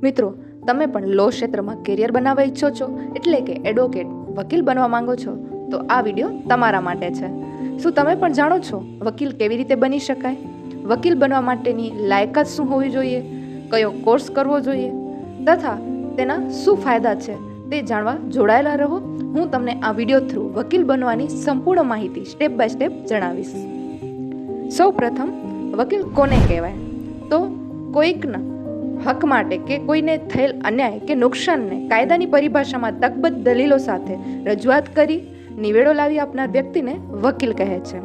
મિત્રો, તમે પણ લો ક્ષેત્રમાં કેરિયર બનાવવા ઈચ્છો છો, એટલે કે એડવોકેટ, વકીલ બનવા માંગો છો, તો આ વિડીયો તમારા માટે છે. શું તમે પણ જાણો છો વકીલ કેવી રીતે બની શકાય? વકીલ બનવા માટેની લાયકાત શું હોવી જોઈએ? કયો કોર્સ કરવો જોઈએ? તથા તેના શું ફાયદા છે તે જાણવા જોડાયેલા રહો. હું તમને આ વિડીયો થ્રુ વકીલ બનવાની સંપૂર્ણ માહિતી સ્ટેપ બાય સ્ટેપ જણાવીશ. સૌ પ્રથમ, વકીલ કોને કહેવાય? તો કોઈકના હક માટે કે કોઈને થયેલ અન્યાય કે નુકસાનને કાયદાની પરિભાષામાં તકબદ્ધ દલીલો સાથે રજૂઆત કરી નિવેડો લાવી આપનાર વ્યક્તિને વકીલ કહે છે.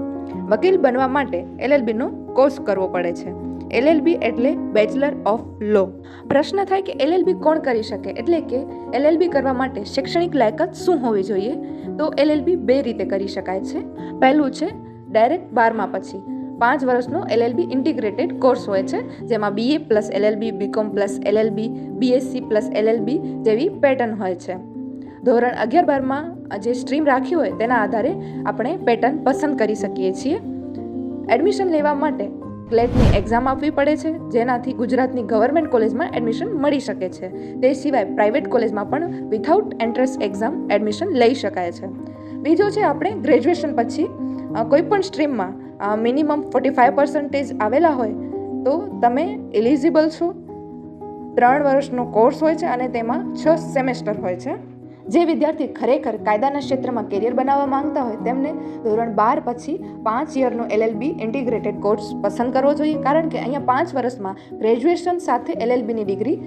વકીલ બનવા માટે LLBનો કોર્સ કરવો પડે છે. LLB એટલે બેચલર ઓફ લો. પ્રશ્ન થાય કે LLB કોણ કરી શકે, એટલે કે LLB કરવા માટે શૈક્ષણિક લાયકાત શું હોવી જોઈએ? તો LLB બે રીતે કરી શકાય છે. પહેલું છે ડાયરેક્ટ 12મા પછી 5 વર્ષનો LLB ઇન્ટિગ્રેટેડ કોર્સ હોય છે, જેમાં BA plus LLB, BCom plus LLB, BSc plus LLB જેવી પેટર્ન હોય છે. ધોરણ 11-12માં જે સ્ટ્રીમ રાખી હોય તેના આધારે આપણે પેટર્ન પસંદ કરી શકીએ છીએ. એડમિશન લેવા માટે ક્લેટની એક્ઝામ આપવી પડે છે, જેનાથી ગુજરાતની ગવર્મેન્ટ કોલેજમાં એડમિશન મળી શકે છે. તે સિવાય પ્રાઇવેટ કોલેજમાં પણ વિથઆઉટ એન્ટ્રન્સ એક્ઝામ એડમિશન લઈ શકાય છે. બીજો છે આપણે ગ્રેજ્યુએશન પછી કોઈ પણ સ્ટ્રીમમાં મિનિમમ 45% આવેલા હોય તો તમે એલિજિબલ છો. 3 વર્ષનો કોર્સ હોય છે અને તેમાં 6 સેમેસ્ટર હોય છે. જે વિદ્યાર્થી ખરેખર કાયદાના ક્ષેત્રમાં કેરિયર બનાવવા માંગતા હોય તેમને ધોરણ 12 પછી 5 યરનો LLB ઇન્ટિગ્રેટેડ કોર્સ પસંદ કરવો જોઈએ, કારણ કે અહીંયા 5 વર્ષમાં ગ્રેજ્યુએશન સાથે LLBની ડિગ્રી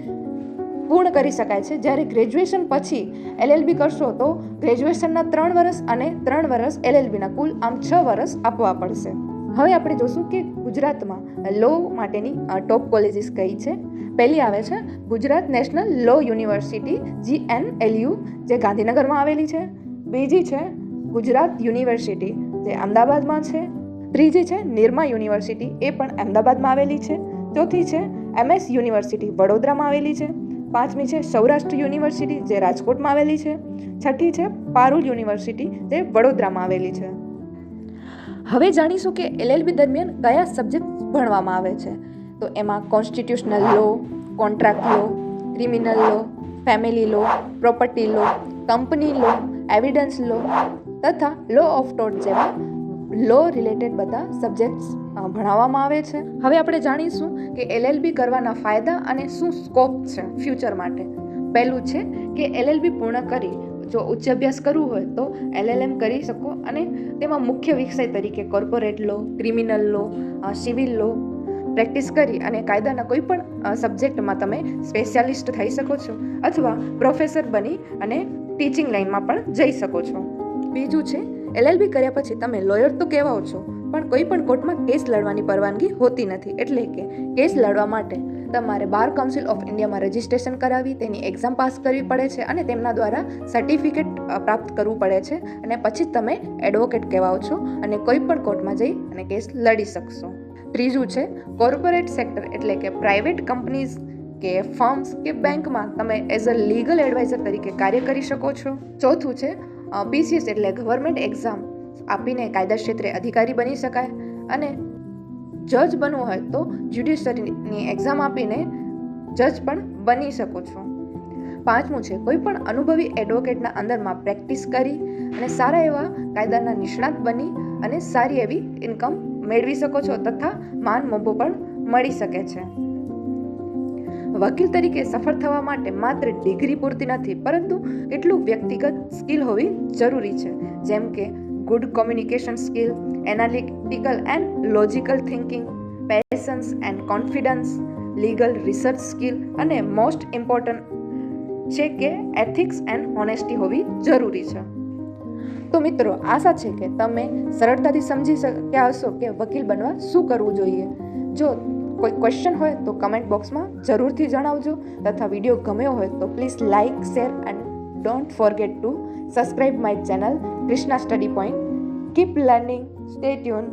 પૂર્ણ કરી શકાય છે. જ્યારે ગ્રેજ્યુએશન પછી LLB કરશો તો ગ્રેજ્યુએશનના 3 વર્ષ અને 3 વર્ષ LLBના કુલ આમ 6 વર્ષ આપવા પડશે. હવે આપણે જોશું કે ગુજરાતમાં લો માટેની ટોપ કોલેજીસ કઈ છે. પહેલી આવે છે Gujarat national law university GNLU, જે ગાંધીનગરમાં આવેલી છે. બીજી છે ગુજરાત યુનિવર્સિટી, જે અમદાવાદમાં છે. ત્રીજી છે નિરમા યુનિવર્સિટી, એ પણ અમદાવાદમાં આવેલી છે. ચોથી છે MS યુનિવર્સિટી, વડોદરામાં આવેલી છે. પાંચમી છે સૌરાષ્ટ્ર યુનિવર્સિટી, જે રાજકોટમાં આવેલી છે. છઠ્ઠી છે પારુલ યુનિવર્સિટી, જે વડોદરામાં આવેલી છે. હવે જાણીશું કે LLB દરમિયાન કયા સબ્જેક્ટ ભણવામાં આવે છે. તો એમાં કોન્સ્ટિટ્યુશનલ લો, કોન્ટ્રાક્ટ લો, ક્રિમિનલ લો, ફેમિલી લો, પ્રોપર્ટી લો, કંપની લો, એવિડન્સ લો તથા લો ઓફ ટોર્ટ જેવા લો રિલેટેડ બધા સબ્જેક્ટ્સ ભણાવવામાં આવે છે. હવે આપણે જાણીશું કે LLB કરવાના ફાયદા અને શું સ્કોપ છે ફ્યુચર માટે. પહેલું છે કે LLB પૂર્ણ કરી જો ઉચ્ચ અભ્યાસ કરવું હોય તો LLM કરી શકો, અને તેમાં મુખ્ય વિષય તરીકે કોર્પોરેટ લો, ક્રિમિનલ લો, સિવિલ લો પ્રેક્ટિસ કરી અને કાયદાના કોઈ પણ સબ્જેક્ટમાં તમે સ્પેશિયાલિસ્ટ થઈ શકો છો, અથવા પ્રોફેસર બની અને ટીચિંગ લાઇનમાં પણ જઈ શકો છો. બીજું છે LLB કર્યા પછી તમે લોયર તો કહેવાઓ છો, પણ કોઈ પણ કોર્ટમાં કેસ લડવાની પરવાનગી હોતી નથી. એટલે કે કેસ લડવા માટે તમારે બાર કાઉન્સિલ ઓફ ઇન્ડિયામાં રજિસ્ટ્રેશન કરાવી, તેની એક્ઝામ પાસ કરવી પડે છે અને તેમના દ્વારા સર્ટિફિકેટ પ્રાપ્ત કરવું પડે છે, અને પછી તમે એડવોકેટ કહેવાઓ છો અને કોઈ પણ કોર્ટમાં જઈ અને કેસ લડી શકશો. ત્રીજું છે કોર્પોરેટ સેક્ટર, એટલે કે પ્રાઇવેટ કંપનીઝ કે ફર્મ્સ કે બેંકમાં તમે એઝ અ લીગલ એડવાઇઝર તરીકે કાર્ય કરી શકો છો. ચોથું છે PCS એટલે ગવર્મેન્ટ એક્ઝામ આપીને કાયદા ક્ષેત્રે અધિકારી બની શકાય, અને જજ બનવું હોય તો જ્યુડિશરીની એક્ઝામ આપીને જજ પણ બની શકો છો. પાંચમું છે કોઈ પણ અનુભવી એડવોકેટના અંદરમાં પ્રેક્ટિસ કરી અને સારા એવા કાયદાના નિષ્ણાત બની અને સારી એવી ઇન્કમ મેળવી શકો છો, તથા માન મોભો પણ મળી શકે છે. વકીલ તરીકે સફળ થવા માટે માત્ર ડિગ્રી પૂરતી નથી, પરંતુ કેટલું વ્યક્તિગત સ્કિલ હોવી જરૂરી છે, જેમ કે good communication skill, analytical and logical thinking, patience and confidence, legal research skill, અને મોસ્ટ ઇમ્પોર્ટન્ટ છે કે એથિક્સ એન્ડ હોનેસ્ટી હોવી જરૂરી છે. તો મિત્રો, આશા છે કે તમે સરળતાથી સમજી શક્યા હશો કે વકીલ બનવા શું કરવું જોઈએ. જો કોઈ ક્વેશ્ચન હોય તો કમેન્ટ બોક્સમાં જરૂરથી જણાવજો, તથા વિડીયો ગમ્યો હોય તો please like, share and don't forget two subscribe my channel Krishna Study Point. Keep learning, stay tuned.